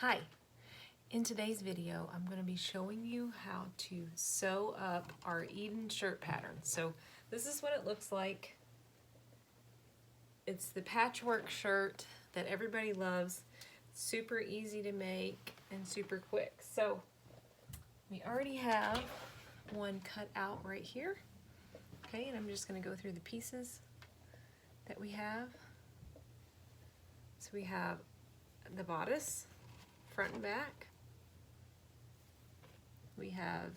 Hi, in today's video I'm going to be showing you how to sew up our Eden shirt pattern. So this is what it looks like. It's the patchwork shirt that everybody loves. Super easy to make and super quick. So we already have one cut out right here. Okay, and I'm just going to go through the pieces that we have. So we have the bodice, front and back. We have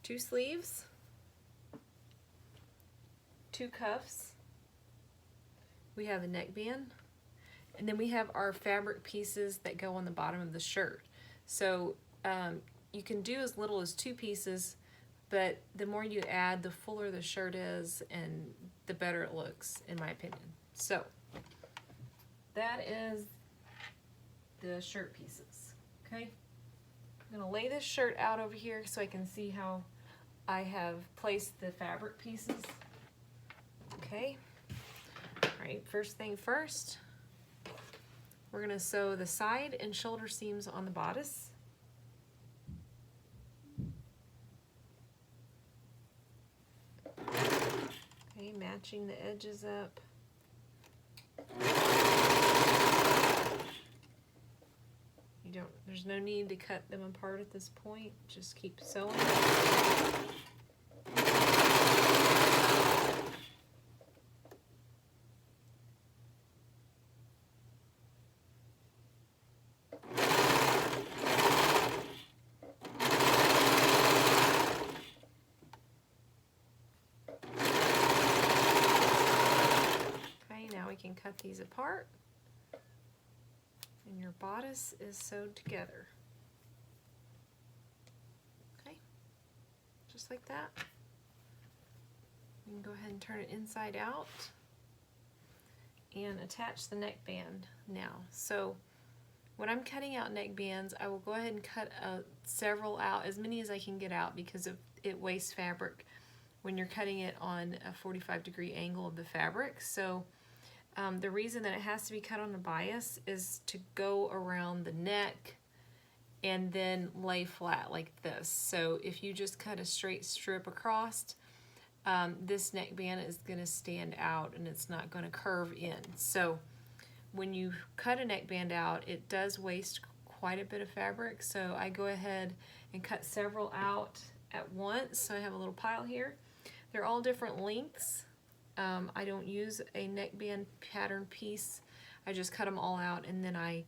2 sleeves, 2 cuffs, we have a neckband, and then we have our fabric pieces that go on the bottom of the shirt. So you can do as little as 2 pieces, but the more you add, the fuller the shirt is and the better it looks, in my opinion. So that is the shirt pieces, okay? I'm gonna lay this shirt out over here so I can see how I have placed the fabric pieces. Okay, all right, first thing first, we're gonna sew the side and shoulder seams on the bodice. Okay, matching the edges up. There's no need to cut them apart at this point. Just keep sewing. Okay, now we can cut these apart. And your bodice is sewed together. Okay, just like that. You can go ahead and turn it inside out and attach the neckband now. So when I'm cutting out neckbands, I will go ahead and cut several out, as many as I can get out, because it wastes fabric when you're cutting it on a 45-degree angle of the fabric. So the reason that it has to be cut on a bias is to go around the neck and then lay flat like this. So if you just cut a straight strip across, this neckband is going to stand out and it's not going to curve in. So when you cut a neckband out, it does waste quite a bit of fabric. So I go ahead and cut several out at once. So I have a little pile here. They're all different lengths. I don't use a neckband pattern piece. I just cut them all out and then I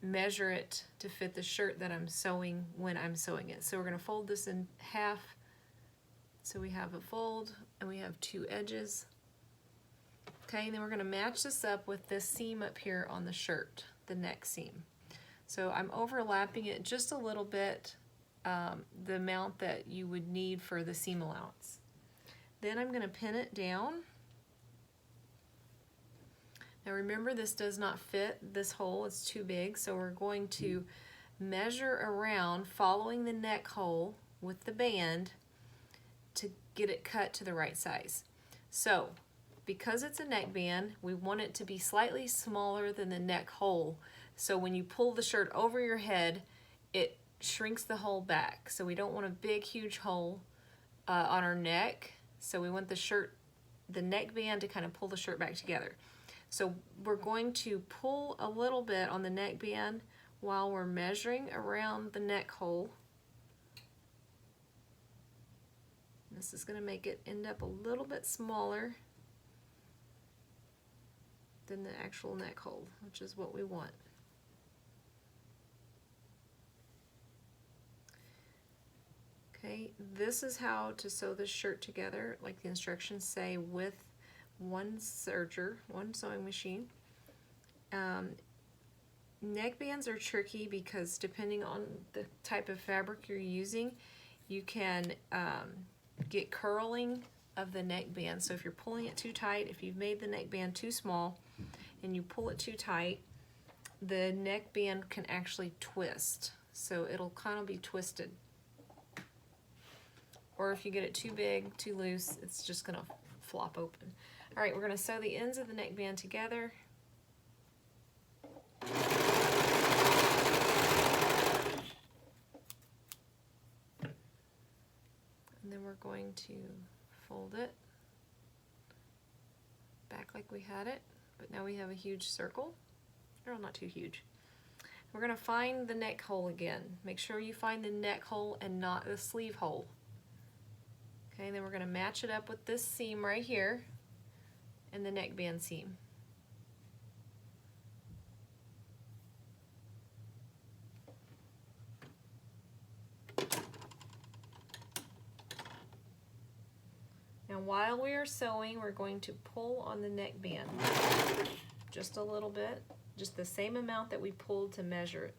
measure it to fit the shirt that I'm sewing when I'm sewing it. So we're going to fold this in half. So we have a fold and we have 2 edges. Okay, and then we're going to match this up with this seam up here on the shirt, the neck seam. So I'm overlapping it just a little bit, the amount that you would need for the seam allowance. Then I'm going to pin it down. Now remember, this does not fit this hole, it's too big, so we're going to measure around following the neck hole with the band to get it cut to the right size. So because it's a neckband, we want it to be slightly smaller than the neck hole. So when you pull the shirt over your head, it shrinks the hole back. So we don't want a big, huge hole on our neck. So we want the neckband to kind of pull the shirt back together. So we're going to pull a little bit on the neckband while we're measuring around the neck hole. This is going to make it end up a little bit smaller than the actual neck hole, which is what we want. Okay, this is how to sew this shirt together, like the instructions say, with one serger, one sewing machine. Neckbands are tricky because depending on the type of fabric you're using, you can get curling of the neckband. So if you're pulling it too tight, if you've made the neckband too small and you pull it too tight, the neckband can actually twist. So it'll kind of be twisted. Or if you get it too big, too loose, it's just gonna flop open. All right, we're gonna sew the ends of the neckband together. going to fold it back like we had it, but now we have a huge circle. No, not too huge. We're going to find the neck hole again. Make sure you find the neck hole and not the sleeve hole. Okay, then we're going to match it up with this seam right here and the neckband seam. Now while we are sewing, we're going to pull on the neckband just a little bit, just the same amount that we pulled to measure it.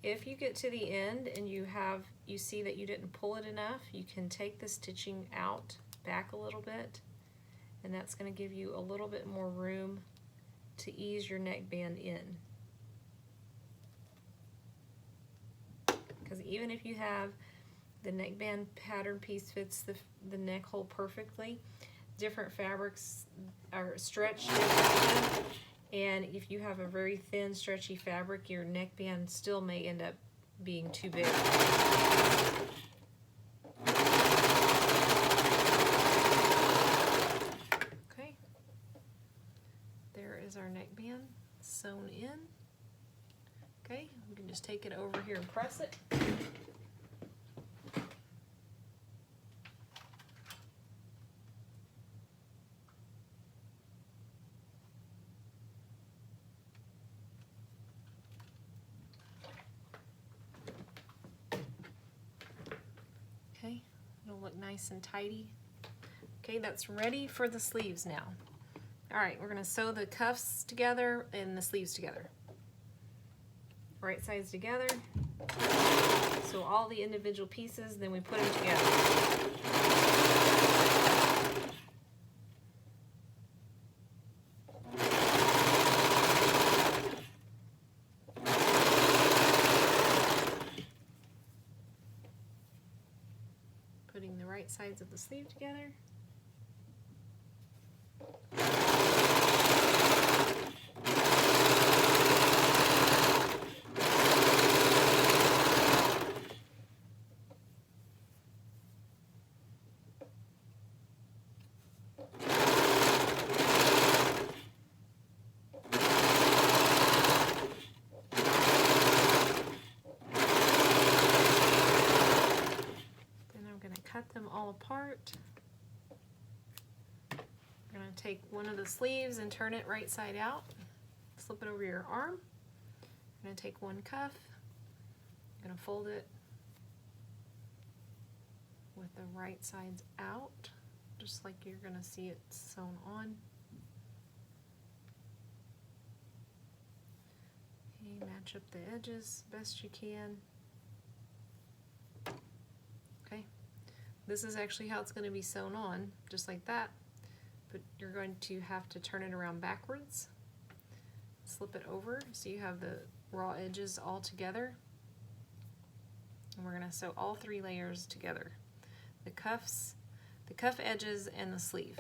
If you get to the end and you see that you didn't pull it enough, you can take the stitching out back a little bit, and that's going to give you a little bit more room to ease your neckband in. Because even if you have the neckband pattern piece fits the neck hole perfectly, different fabrics are stretched differently. And if you have a very thin, stretchy fabric, your neckband still may end up being too big. Okay, there is our neckband sewn in. Okay, we can just take it over here and press it. Okay, it'll look nice and tidy. Okay, that's ready for the sleeves now. All right, we're gonna sew the cuffs together and the sleeves together. Right sides together. So all the individual pieces, then we put them together. Putting the right sides of the sleeve together. Cut them all apart. We're going to take one of the sleeves and turn it right side out. Slip it over your arm. I'm going to take one cuff. I'm going to fold it with the right sides out, just like you're going to see it sewn on. Okay, match up the edges best you can. Okay. This is actually how it's going to be sewn on, just like that, but you're going to have to turn it around backwards, slip it over so you have the raw edges all together, and we're going to sew all three layers together, the cuffs, the cuff edges, and the sleeve.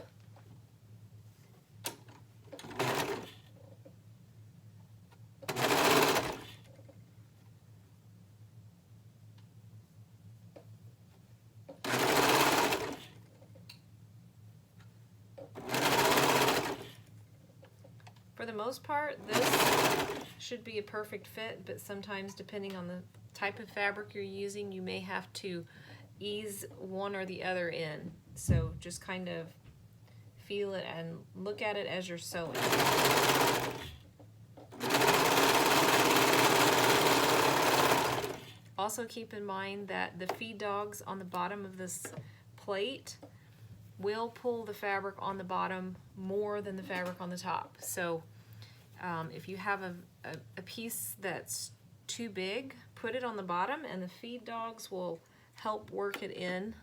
For the most part, this should be a perfect fit, but sometimes depending on the type of fabric you're using, you may have to ease one or the other in. So just kind of feel it and look at it as you're sewing. Also keep in mind that the feed dogs on the bottom of this plate will pull the fabric on the bottom more than the fabric on the top. So if you have a piece that's too big, put it on the bottom and the feed dogs will help work it in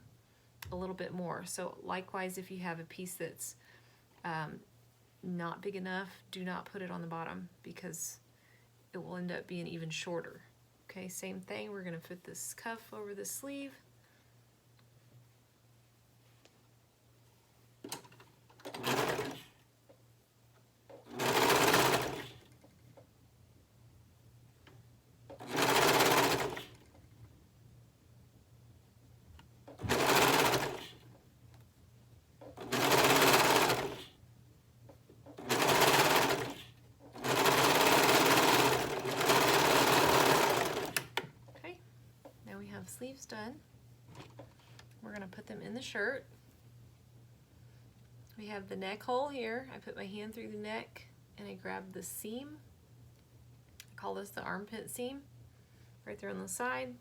a little bit more. So likewise, if you have a piece that's not big enough, do not put it on the bottom because it will end up being even shorter. Okay, same thing, we're gonna put this cuff over the sleeve. Sleeves done. We're going to put them in the shirt. We have the neck hole here. I put my hand through the neck and I grab the seam. I call this the armpit seam. Right there on the side.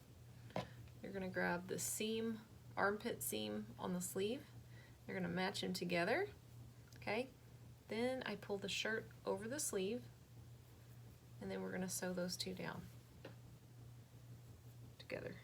You're going to grab the seam, armpit seam on the sleeve. You're going to match them together. Okay. Then I pull the shirt over the sleeve and then we're going to sew those two down together.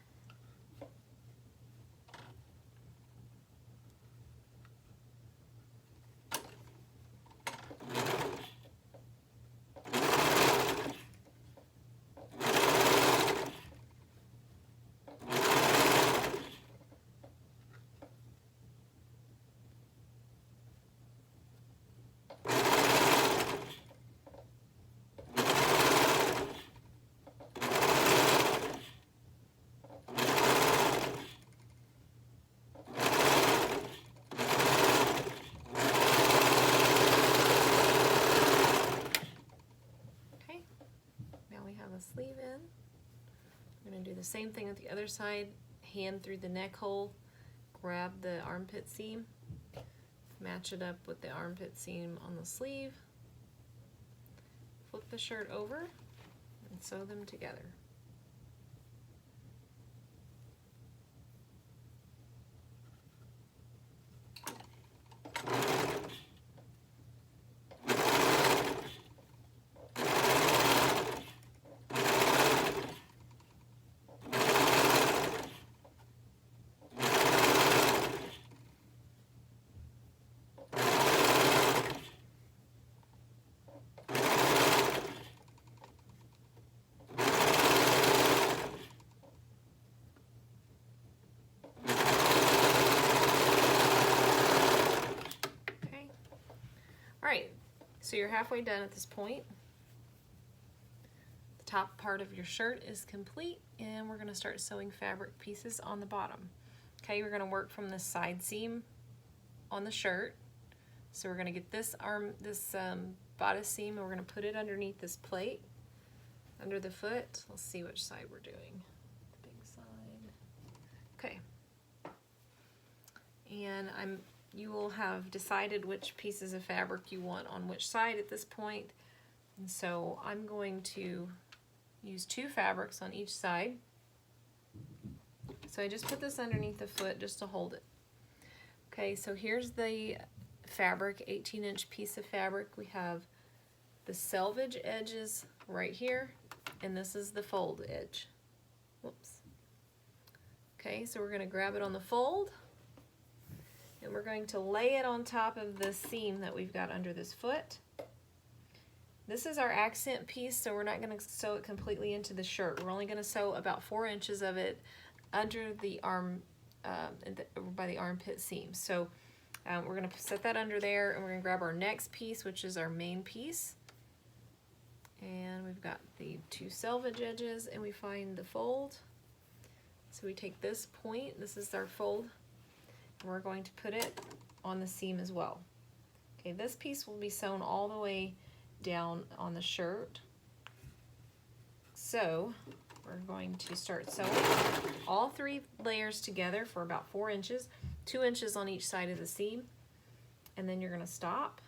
Sleeve in. We're going to do the same thing with the other side. Hand through the neck hole, grab the armpit seam, match it up with the armpit seam on the sleeve, flip the shirt over, and sew them together. So you're halfway done at this point. The top part of your shirt is complete and we're going to start sewing fabric pieces on the bottom. Okay, we're going to work from the side seam on the shirt. So we're going to get this bodice seam and we're going to put it underneath this plate, under the foot. Let's see which side we're doing. The big side. Okay. And you will have decided which pieces of fabric you want on which side at this point. And so I'm going to use 2 fabrics on each side. So I just put this underneath the foot just to hold it. Okay, so here's the fabric, 18-inch piece of fabric. We have the selvage edges right here, and this is the fold edge. Whoops. Okay, so we're going to grab it on the fold. And we're going to lay it on top of the seam that we've got under this foot. This is our accent piece, so we're not going to sew it completely into the shirt. We're only going to sew about 4 inches of it under the arm, by the armpit seam. So we're going to set that under there, and we're going to grab our next piece, which is our main piece. And we've got the 2 selvage edges, and we find the fold. So we take this point, this is our fold, and we're going to put it on the seam as well. Okay, this piece will be sewn all the way down on the shirt. So we're going to start sewing all 3 layers together for about 4 inches, 2 inches on each side of the seam, and then you're going to stop.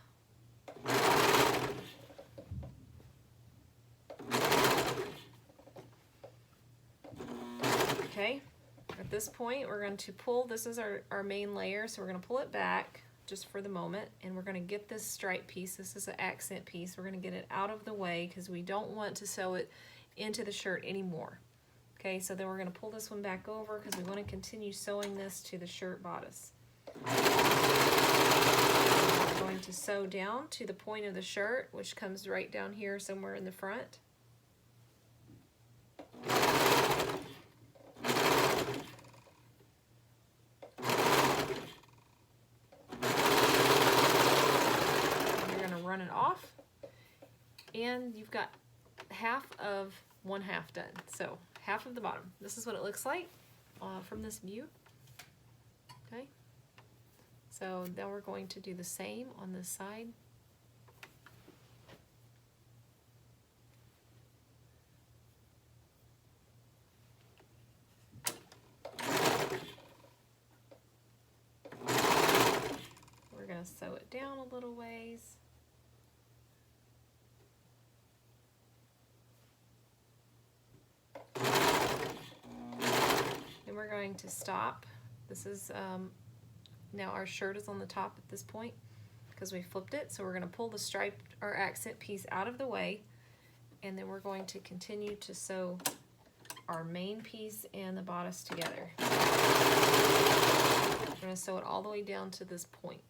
Okay, At this point, we're going to pull, this is our main layer, so we're going to pull it back just for the moment, and we're going to get this stripe piece. This is an accent piece. We're going to get it out of the way because we don't want to sew it into the shirt anymore. Okay, so then we're going to pull this one back over because we want to continue sewing this to the shirt bodice. We're going to sew down to the point of the shirt, which comes right down here somewhere in the front. Run it off, and you've got half of one half done. So half of the bottom. This is what it looks like from this view. Okay, so now we're going to do the same on this side. We're going to sew it down a little ways. We're going to stop. This is now our shirt is on the top at this point because we flipped it, so we're going to pull the stripe or accent piece out of the way, and then we're going to continue to sew our main piece and the bodice together. We're going to sew it all the way down to this point.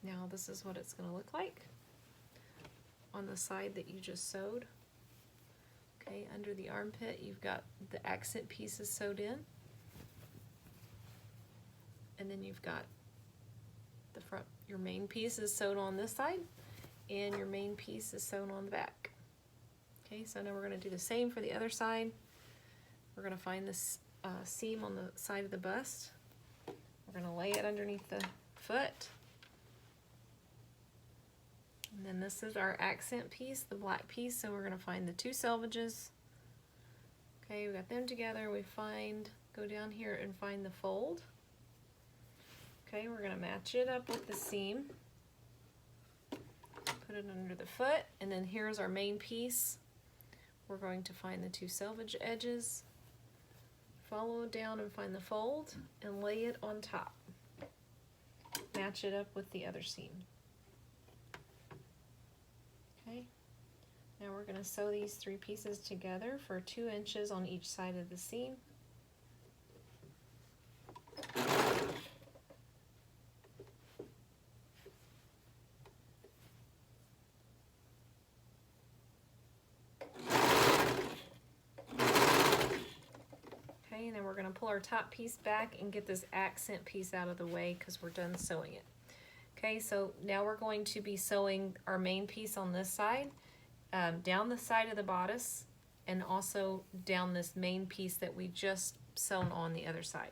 Now this is what it's going to look like on the side that you just sewed. Okay, under the armpit you've got the accent pieces sewed in, and then you've got the front, your main piece is sewed on this side, and your main piece is sewn on the back. Okay, so now we're going to do the same for the other side. We're going to find this seam on the side of the bust. We're going to lay it underneath the foot. And then this is our accent piece, the black piece, so we're going to find the two selvages. Okay, we got them together. We go down here and find the fold. Okay, we're going to match it up with the seam. Put it under the foot, and then here's our main piece. We're going to find the two selvage edges, follow down and find the fold, and lay it on top. Match it up with the other seam. Okay, now we're going to sew these three pieces together for 2 inches on each side of the seam. Okay, and then we're going to pull our top piece back and get this accent piece out of the way because we're done sewing it. Okay, so now we're going to be sewing our main piece on this side, down the side of the bodice, and also down this main piece that we just sewn on the other side.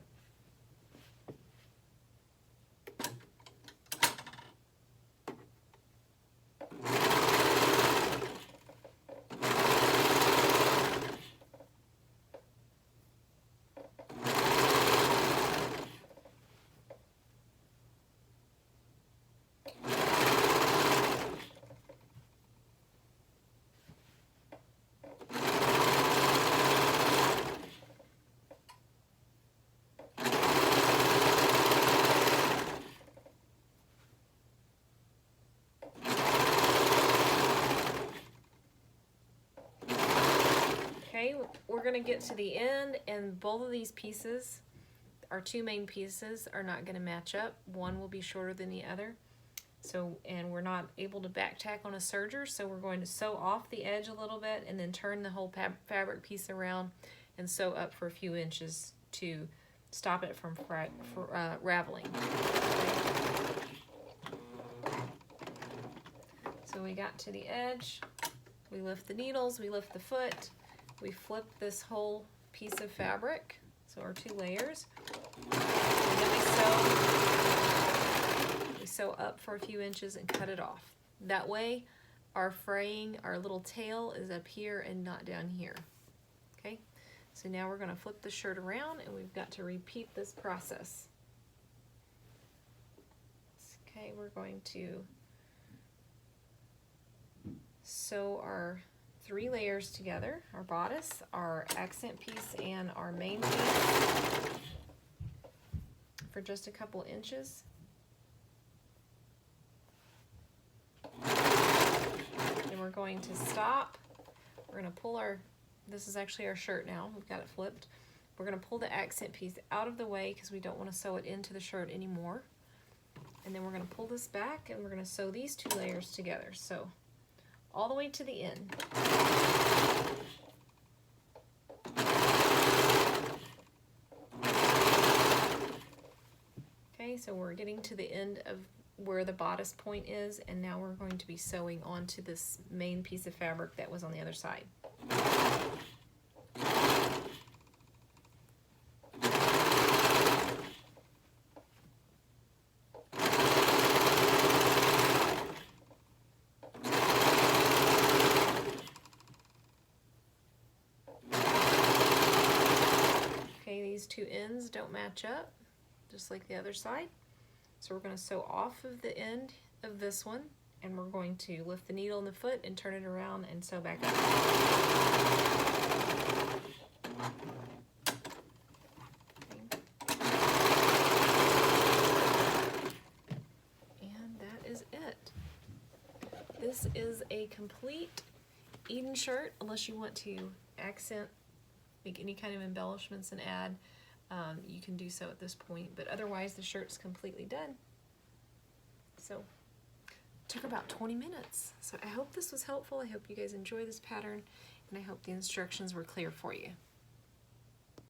Okay, we're going to get to the end, and both of these pieces, our two main pieces, are not going to match up. One will be shorter than the other. So, and we're not able to back tack on a serger, so we're going to sew off the edge a little bit and then turn the whole fabric piece around and sew up for a few inches to stop it from raveling. So we got to the edge, we lift the needles, we lift the foot, we flip this whole piece of fabric, so our two layers, and then we sew up for a few inches and cut it off. That way our fraying, our little tail is up here and not down here. Okay, so now we're going to flip the shirt around and we've got to repeat this process. Okay, we're going to sew our 3 layers together, our bodice, our accent piece, and our main piece for just a couple inches. Then we're going to stop. We're going to pull our, this is actually our shirt now, we've got it flipped. We're going to pull the accent piece out of the way because we don't want to sew it into the shirt anymore. And then we're going to pull this back and we're going to sew these 2 layers together. So all the way to the end. Okay, so we're getting to the end of where the bodice point is, and now we're going to be sewing onto this main piece of fabric that was on the other side. Okay, these 2 ends don't match up, just like the other side. So we're going to sew off of the end of this one, and we're going to lift the needle in the foot and turn it around and sew back up. And that is it. This is a complete Eden shirt, unless you want to accent, make any kind of embellishments and add. You can do so at this point, but otherwise the shirt's completely done. So it took about 20 minutes. So I hope this was helpful. I hope you guys enjoy this pattern, and I hope the instructions were clear for you.